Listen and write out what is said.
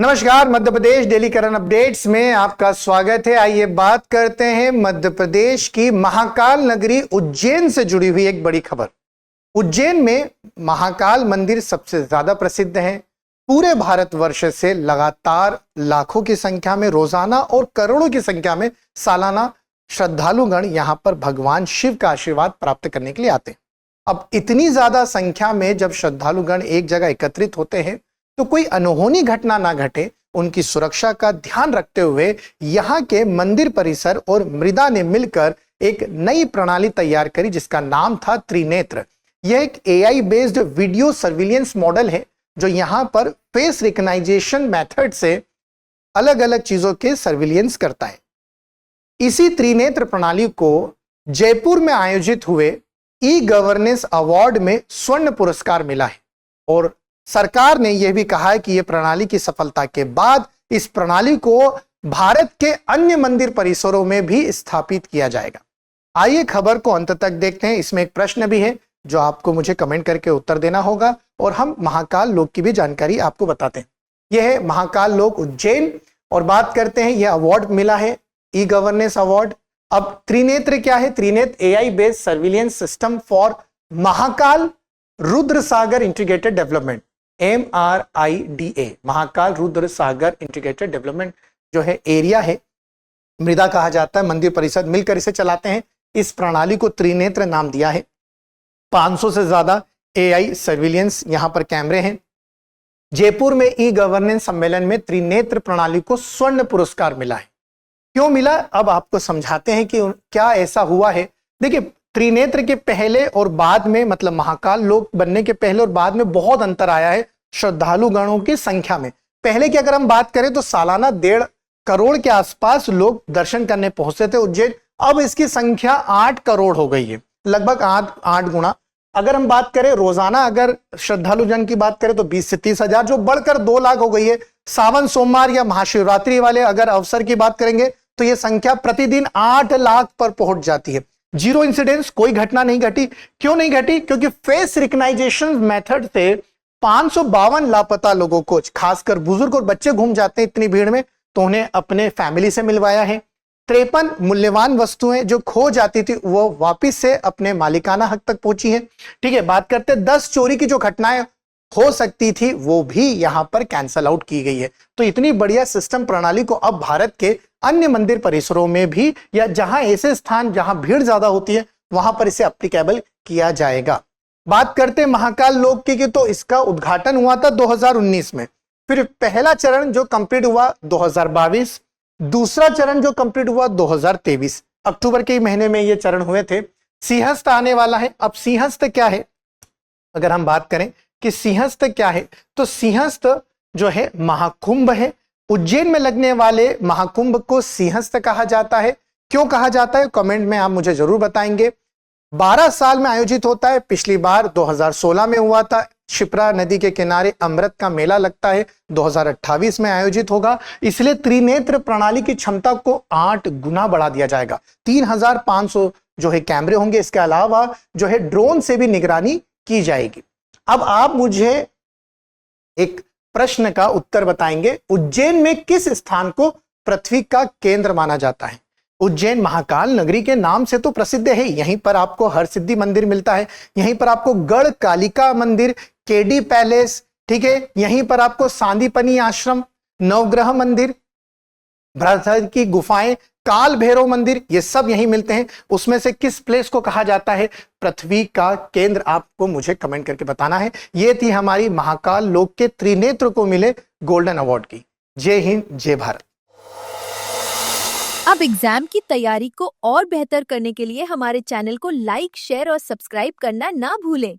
नमस्कार, Madhya Pradesh daily current updates में आपका स्वागत है। आइए बात करते हैं मध्य प्रदेश की महाकाल नगरी उज्जैन से जुड़ी हुई एक बड़ी खबर। उज्जैन में महाकाल मंदिर सबसे ज्यादा प्रसिद्ध है। पूरे भारतवर्ष से लगातार लाखों की संख्या में रोजाना और करोड़ों की संख्या में सालाना श्रद्धालुगण यहां पर भगवान शिव का आशीर्वाद प्राप्त करने के लिए आते हैं। अब इतनी ज्यादा संख्या में जब श्रद्धालुगण एक जगह एकत्रित होते हैं तो कोई अनहोनी घटना ना घटे, उनकी सुरक्षा का ध्यान रखते हुए यहाँ के मंदिर परिसर और मृदा ने मिलकर एक नई प्रणाली तैयार करी जिसका नाम था त्रिनेत्र। यह एक AI based video surveillance model है जो यहाँ पर फेस रिकग्नाइजेशन मेथड से अलग अलग चीजों के सर्विलियंस करता है। इसी त्रिनेत्र प्रणाली को जयपुर में आयोजित हुए ई गवर्नेंस अवार्ड में स्वर्ण पुरस्कार मिला है और सरकार ने यह भी कहा है कि यह प्रणाली की सफलता के बाद इस प्रणाली को भारत के अन्य मंदिर परिसरों में भी स्थापित किया जाएगा। आइए खबर को अंत तक देखते हैं। इसमें एक प्रश्न भी है जो आपको मुझे कमेंट करके उत्तर देना होगा और हम महाकाल लोक की भी जानकारी आपको बताते हैं। यह है महाकाल लोक उज्जैन और बात करते हैं, यह अवार्ड मिला है ई गवर्नेंस अवार्ड। अब त्रिनेत्र क्या है? Trinetra AI based surveillance system for Mahakal Rudra Sagar integrated development, MRIDA, Mahakal Rudra Sagar integrated development जो है एरिया है, मृदा कहा जाता है, मंदिर परिषद मिलकर इसे चलाते हैं। इस प्रणाली को त्रिनेत्र नाम दिया है। 500 से ज्यादा एआई सर्विलियंस यहां पर कैमरे हैं। जयपुर में ई गवर्नेंस सम्मेलन में त्रिनेत्र प्रणाली को स्वर्ण पुरस्कार मिला है। क्यों मिला, अब आपको समझाते हैं कि क्या ऐसा हुआ है। देखिए, त्रिनेत्र के पहले और बाद में, मतलब महाकाल लोक बनने के पहले और बाद में बहुत अंतर आया है श्रद्धालु गणों की संख्या में। पहले की अगर हम बात करें तो सालाना 1.5 करोड़ के आसपास लोग दर्शन करने पहुंचते थे उज्जैन। अब इसकी संख्या 8 करोड़ हो गई है, लगभग 8 गुना। अगर हम बात करें रोजाना, अगर श्रद्धालु जन की बात करें तो 20 से 30 हजार, जो बढ़कर 2 लाख हो गई है। सावन सोमवार या महाशिवरात्रि वाले अगर अवसर की बात करेंगे तो यह संख्या प्रतिदिन 8 लाख पर पहुंच जाती है। जीरो इंसिडेंस, कोई घटना नहीं घटी। क्यों नहीं घटी? क्योंकि फेस रिकग्नाइजेशन मेथड से 552 लापता लोगों को, खासकर बुजुर्ग और बच्चे घूम जाते हैं इतनी भीड़ में, तो उन्हें अपने फैमिली से मिलवाया है। 53 मूल्यवान वस्तुएं जो खो जाती थी वो वापिस से अपने मालिकाना हक तक पहुंची है। ठीक है, बात करते 10 चोरी की जो घटनाएं हो सकती थी वो भी यहां पर कैंसल आउट की गई है। तो इतनी बढ़िया सिस्टम प्रणाली को अब भारत के अन्य मंदिर परिसरों में भी, या जहां ऐसे स्थान जहां भीड़ ज्यादा होती है वहां पर इसे एप्लीकेबल किया जाएगा। बात करते महाकाल लोक की, तो इसका उद्घाटन हुआ था 2019 में। फिर पहला चरण जो कंप्लीट हुआ 2022, दूसरा चरण जो कंप्लीट हुआ 2023, अक्टूबर के महीने में ये चरण हुए थे। सिंहस्थ आने वाला है। अब सिंहस्थ क्या है, अगर हम बात करें कि सिंहस्थ क्या है, तो सिंहस्थ जो है महाकुंभ है। उज्जैन में लगने वाले महाकुंभ को सिंहस्थ कहा जाता है। क्यों कहा जाता है, कमेंट में आप मुझे जरूर बताएंगे। 12 साल में आयोजित होता है। पिछली बार 2016 में हुआ था। क्षिप्रा नदी के किनारे अमृत का मेला लगता है, 2028 में आयोजित होगा। इसलिए त्रिनेत्र प्रणाली की क्षमता को 8 गुना बढ़ा दिया जाएगा। 3500 जो है कैमरे होंगे। इसके अलावा जो है ड्रोन से भी निगरानी की जाएगी। अब आप मुझे एक प्रश्न का उत्तर बताएंगे, उज्जैन में किस स्थान को पृथ्वी का केंद्र माना जाता है? उज्जैन महाकाल नगरी के नाम से तो प्रसिद्ध है। यहीं पर आपको हरसिद्धि मंदिर मिलता है, यहीं पर आपको गढ़ कालिका मंदिर, केडी पैलेस, ठीक है, यहीं पर आपको सांदीपनी आश्रम, नवग्रह मंदिर, भ्रातर की गुफाएं, काल भैरव मंदिर, ये सब यहीं मिलते हैं। उसमें से किस प्लेस को कहा जाता है पृथ्वी का केंद्र? आपको मुझे कमेंट करके बताना है। ये थी हमारी महाकाल लोक के त्रिनेत्र को मिले गोल्डन अवार्ड की। जय हिंद, जय भारत। अब एग्जाम की तैयारी को और बेहतर करने के लिए हमारे चैनल को लाइक, शेयर और सब्सक्राइब करना ना भूलें।